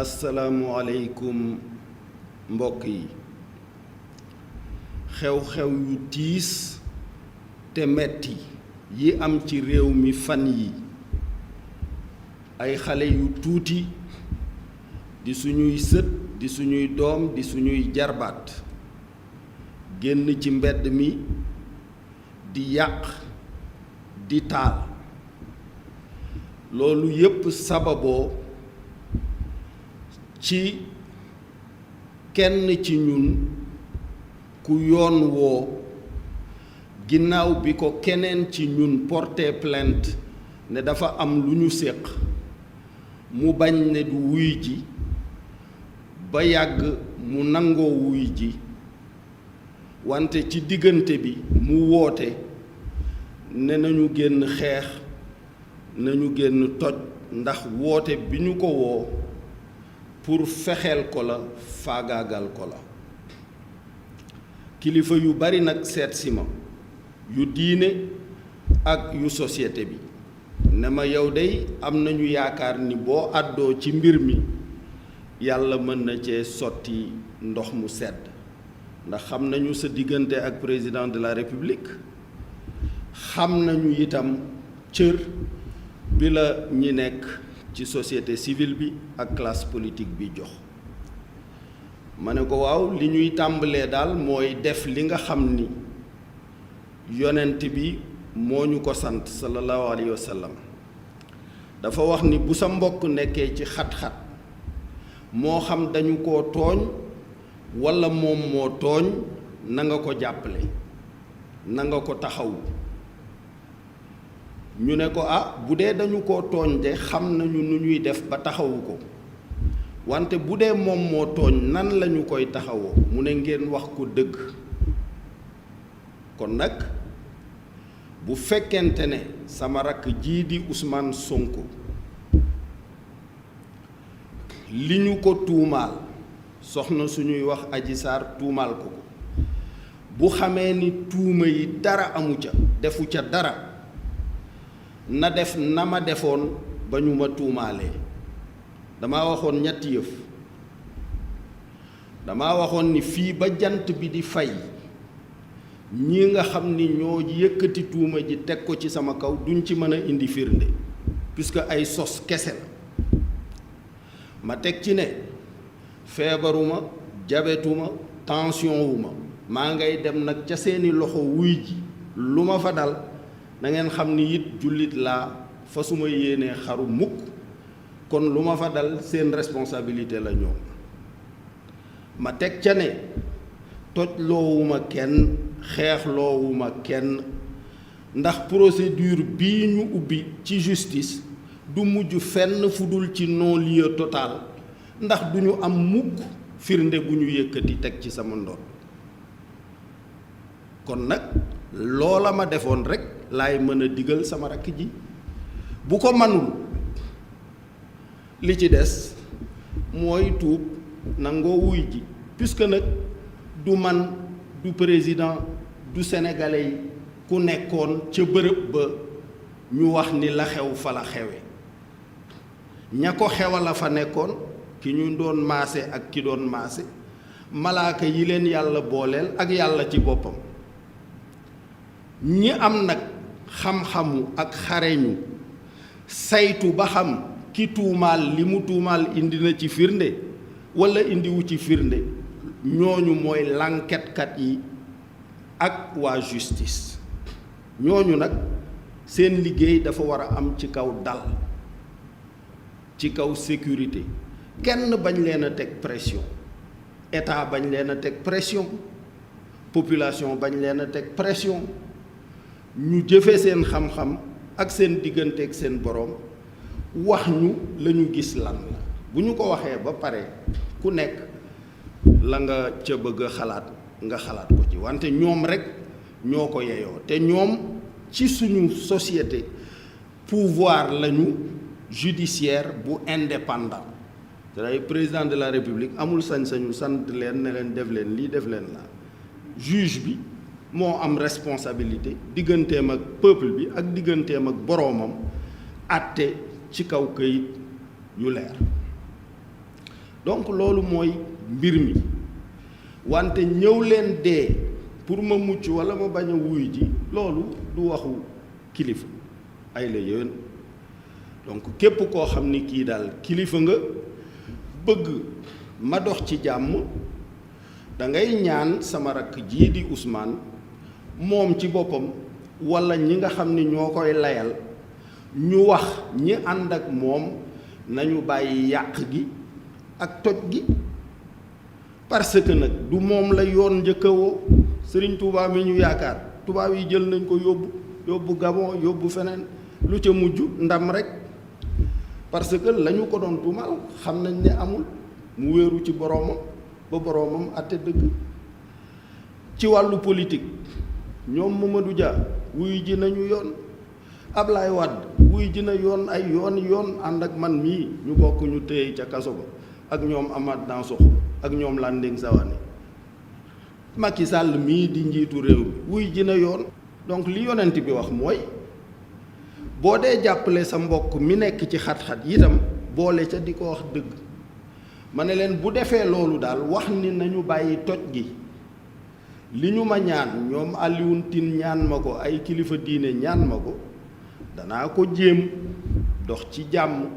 asalaamualeykum mbokk yi xew-xew yu tiis te metti yi am ci réew mi fan yi ay xale yu tuuti di suñuy sët di suñuy doom di suñuy jarbaat génn ci mbedd mi di yàq di taal loolu yépp sababoo ci kenn ci ñun ku yoon woo ginnaaw bi ko keneen ci ñun porté plainte ne dafa am lu ñu séq mu bañ ne du wuy ji ba yàgg mu nangoo wuy ji wante ci diggante bi mu woote ne nañu génn xeex nañu génn toj ndax woote bi ñu ko woo pour fexeel ko la faagaagal ko la kilifa yu bari nag seet si ma yu diine ak yu société bi ne ma yow dey am nañu yaakaar ni boo àddoo ci mbir mi yàlla mën na cee sotti ndox mu sedd ndax xam nañu sa diggante ak président de la république xam nañu itam cër bi la ñi nekk ci société civile bi ak classe politique bi jox ma ne ko waaw li ñuy tàmbalee daal mooy def li nga xam ni yonent bi moo ñu ko sant sallallahu alayhi wa sallam dafa wax ni bu sa mbokk nekkee ci xat-xat moo xam dañu ko tooñ walla moom moo tooñ na nga ko jàppale na nga ko taxawu ñu ne ko bu dee dañu ko tooñ de xam nañu nu ñuy def ba taxawu ko wante bu dee moom moo tooñ nan lañu koy taxawoo mu ne ngeen wax ko dëgg kon nag bu fekkente ne sama rakk jii di Ousmane Sonko li ñu ko tuumaal soxna suñuy wax Adji Sarr tuumaal ko bu xamee ni tuuma yi dara amu ca defu ca dara na def na ma defoon ba ñu ma tuumaalee dama waxoon ñetti yëf dama waxoon ni fii ba jant bi di fay ñi nga xam ni ñoo yëkkati tuuma ji teg ko ci sama kaw duñ ci mën a indi firnde puisque ay sos kese la ma teg ci ne feebaruma jabetuma tension wuma maa ngay dem nag ca seeni loxo wuy ji lu ma fa dal na ngeen xam ni it jullit laa fa suma yéenee xaru mukk kon lu ma fa dal seen responsabilité la ñoom ma teg ca ne toj loowuma kenn xeex loowuma kenn ndax procédure bii ñu ubbi ci justice du mujj fenn fu dul ci non-lieu total ndax du ñu am mukk firnde bu ñu yëkkati teg ci sama ndoor kon nag loola ma defoon rekk laay mën a digal sama rakk ji bu ko manul li ci des mooy tuub nangoo wuy ji puisque nag du man du président du sénégalais yi ku nekkoon ca bërëb ba ñu wax ni la xew fa la xewe ña ko xewal a fa nekkoon ki ñu doon maase ak ki doon maase malaaka yi leen yàlla booleel ak yàlla ci boppam ñi am nag xam-xamu ak xareñu saytu ba xam ki tuumaal li mu tuumaal indi na ci firnde walla indiwu ci firnde ñooñu mooy l'enquêtekat yi ak waa justice ñooñu nag seen liggéey dafa war a am ci kaw dal ci kaw sécurité kenn bañ leen a teg pression état bañ leen a teg pression population bañ leen a teg pression ñu jëfe seen xam-xam ak seen diggante ak seen boroom wax ñu la ñu gis lan la bu ñu ko waxee ba pare ku nekk la nga ca bëgg a xalaat nga xalaat ko ci wante ñoom rekk ñoo ko yeyoo te ñoom ci suñu société pouvoir lañu judiciaire bu indépendant c'est-à-dire président de la république amul sañ-sañu sant leen ne leen def leen lii def leen laa juge bi moo am responsabilité digganteem ak peuple bi ak digganteem ak boroomam àtte ci kaw këyit yu leer donc loolu mooy mbir mi wante ñëw leen dee pour ma mucc walla ma bañ a wuy ji loolu du waxu kilifa ay la yéen donc képp koo xam ni kii daal kilifa nga bëgg ma dox ci jàmm da ngay ñaan sama rakk jii di Ousmane moom ci boppam walla ñi nga xam ni ñoo koy layal ñu wax ñi ànd ak moom nañu bàyyi yàq gi ak toj gi parce que nag du moom la yoon njëkkawoo Sëriñ Tuubaa mi ñu yaakaar tubaab yi jël nañ ko yóbbu Gabon yóbbu feneen lu ca mujj ndam rekk parce que lañu ko doon tuumal xam nañ ne amul mu wéeru ci boroomam ba boroomam àtte dëgg ci wàllu politique ñoom Mamadou Dia wuy ji nañu yoon Ablaye Wade wuy ji na yoon ay yoon ànd ak man mii ñu bokk ñu téye ca kaso ba ak ñoom Amath Dansokho ak ñoom Landing Savané Macky Sall mii di njiitu réew mi wuy ji na yoon donc li yonent bi wax mooy boo dee jàppale sa mbokk mi nekk ci xat-xat itam boole ca di ko wax dëgg ma ne leen bu defee loolu daal wax ni nañu bàyyi toj gi li ñu ma ñaan ñoom Alioune Tine ñaan ma ko ay kilifa diine ñaan ma ko danaa ko jéem dox ci jàmm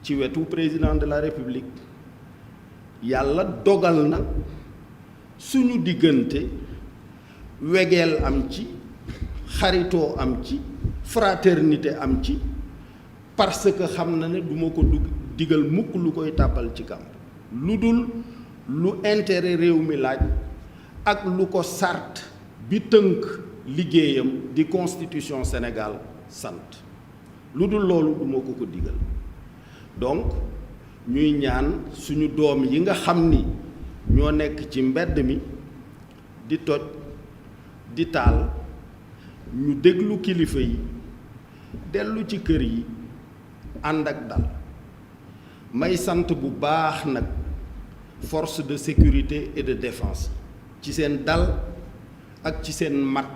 ci wetu président de la république yàlla dogal na suñu diggante wegeel am ci xaritoo am ci fraternité am ci parce que xam na ne duma ko digal mukk lu koy tàbbal ci kàmb lu dul lu intérêt réew mi laaj ak lu ko sart bi tënk liggéeyam di constitution Sénégal sant lu dul loolu duma ko digal donc ñuy ñaan suñu doom yi nga xam ni ñoo nekk ci mbedd mi di toj di taal ñu déglu kilifa yi dellu ci kër yi ànd ak dal may sant bu baax nag force de sécurité et de défense ci seen dal ak ci seen mat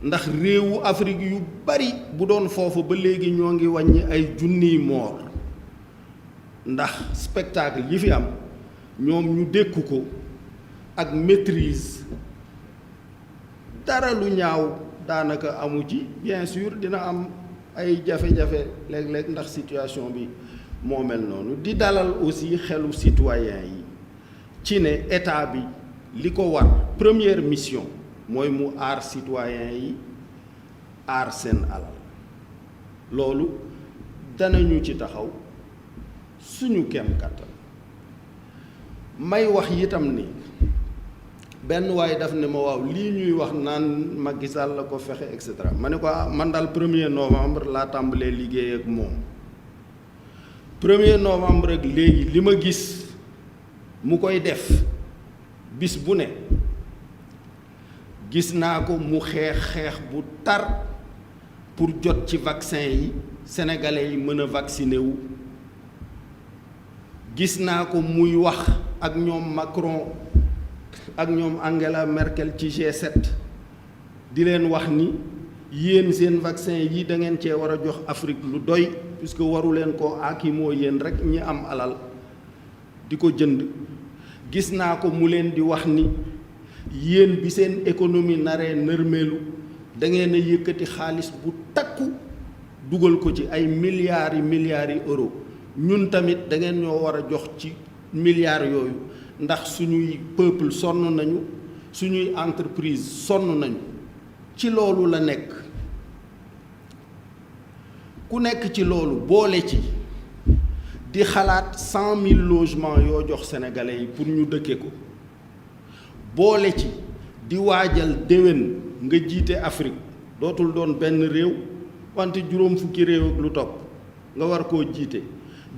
ndax réewu Afrique yu bari bu doon foofu ba léegi ñoo ngi wàññi ay junniy moor ndax spectacle yi fi am ñoom ñu dékku ko ak maîtrise dara lu ñaaw daanaka amu ci bien sûr dina am ay jafe-jafe léeg-léeg ndax situation bi moo mel noonu di dalal aussi xelu citoyen yi ci ne état bi li ko war première mission mooy mu aar citoyen yi aar seen alal loolu danañu ci taxaw suñu kem kattan may wax itam ni benn waaye daf ne ma waaw lii ñuy wax naan Macky Sall la ko fexe et cetera ma ne ko man daal 1er novembre laa tàmbalee liggéey ak moom 1er novembre ak léegi li ma gis mu koy def bis bu ne gis naa ko mu xeex bu tar pour jot ci vaccin yi sénégalais yi mën a vacciner wu gis naa ko muy wax ak ñoom Macron ak ñoom Angela Merkel ci G7 di leen wax ni yéen seen vaccin yi da ngeen cee war a jox Afrique lu doy puisque waru leen ko aakimoo yéen rek ñi am alal di ko jënd gis naa ko mu leen di wax ni yéen bi seen économie naree nërmeelu da ngeen a yëkkati xaalis bu takku dugal ko ci ay milliards yi euro ñun tamit da ngeen ñoo war a jox ci milliards yooyu ndax suñuy peuple sonn nañu suñuy entreprise sonn nañu ci loolu la nekk ku nekk ci loolu boole ci di xalaat 100 000 logements yoo jox sénégalais yi pour ñu dëkke ko boole ci di waajal déwén nga jiite Afrique dootul doon benn réew wante juróom fukki réew ak lu topp nga war koo jiite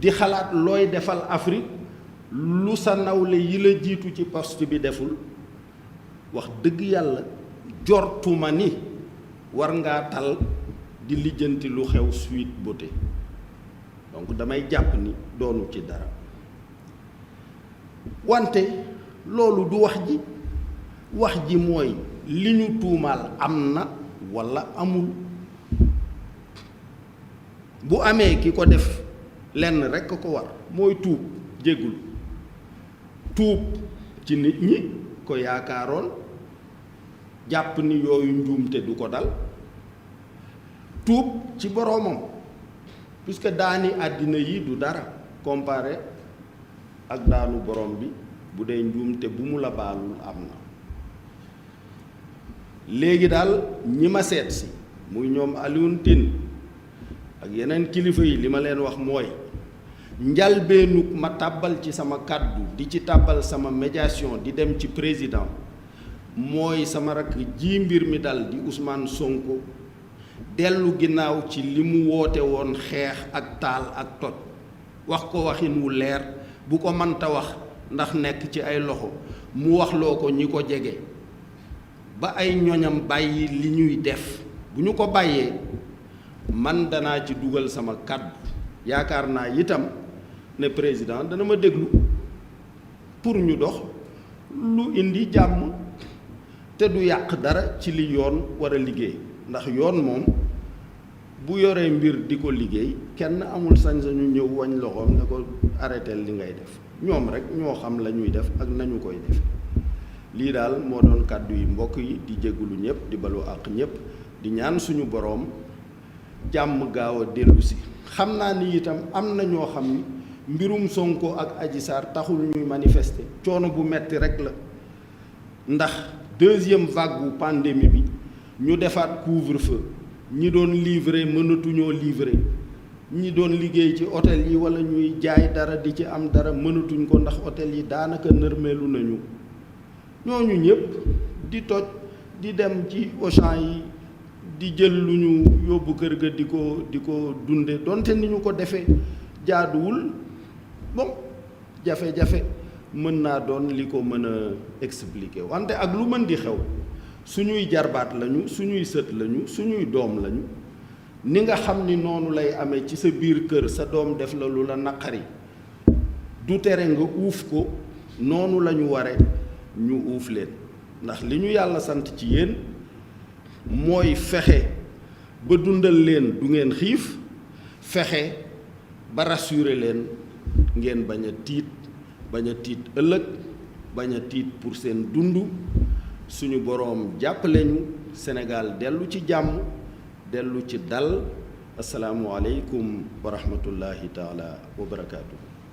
di xalaat looy defal Afrique lu sa nawle yi la jiitu ci poste bi deful wax dëgg yàlla jortuma ni war ngaa tal di lijjanti lu xew Sweet Beauté donc damay jàpp ni doonu ci dara wante loolu du wax ji mooy li ñu tuumaal am na walla amul bu amee ki ko def lenn rekk ko war mooy tuub jéggul tuub ci nit ñi ko yaakaaroon jàpp ni yooyu njuumte du ko dal tuub ci boroomam puisque daani àddina yi du dara comparé ak daanu borom bi bu dee njuumte bu mu la baalul am na léegi daal ñi ma seet si muy ñoom Alioune Tine ak yeneen kilifa yi li ma leen wax mooy njalbeenug ma tàbbal ci sama kàddu di ci tàbbal sama médiation di dem ci président mooy sama rakk ji mbir mi dal di Ousmane Sonko dellu ginnaaw ci li mu woote woon xeex ak taal ak toj wax ko waxin wu leer bu ko mënta wax ndax nekk ci ay loxo mu waxloo ko ñi ko jege ba ay ñoñam bàyyi li ñuy def bu ñu ko bàyyee man danaa ci dugal sama kàddu yaakaar naa itam ne président dana ma déglu pour ñu dox lu indi jàmm te du yàq dara ci li yoon war a liggéey ndax yoon moom bu yoree mbir di ko liggéey kenn amul sañ-sañu ñëw wañ loxoom ne ko arrêté li ngay def ñoom rek ñoo xam la ñuy def ak nañu koy def lii daal moo doon kàddu yi mbokk yi di jéggulu ñëpp di balu àq ñëpp di ñaan suñu boroom jàmm gaaw a dellu si xam naa ni itam am na ñoo xam ni mbirum Sonko ak Adji Sarr taxul ñuy manifester coono bu metti rek la ndax deuxième vague bu pandémie bi ñu defaat couvre-feu ñi doon livrer mënatuñoo livrer ñi doon liggéey ci hôtel yi walla ñuy jaay dara di ci am dara mënatuñ ko ndax hôtel yi daanaka nërmeelu nañu ñooñu ñëpp di toj di dem ci Auchan yi di jël lu ñu yóbbu kër ga di ko dunde donte ni ñu ko defee jaaduwul bon jafe-jafe mën naa doon li ko mën a expliquer wante ak lu mën di xew suñuy jarbaat lañu suñuy sët lañu suñuy doom lañu ni nga xam ni noonu lay amee ci sa biir kër sa doom def la lu la naqari du tere nga uuf ko noonu la ñu ware ñu uuf leen ndax li ñu yàlla sant ci yéen mooy fexe ba dundal leen du ngeen xiif fexe ba rassurer leen ngeen bañ a tiit ëllëg bañ a tiit pour seen dund suñu boroom jàppale ñu Sénégal dellu ci jàmm dellu ci dal asalaamualeykum wa rahmatullahi taala wa barakaatu.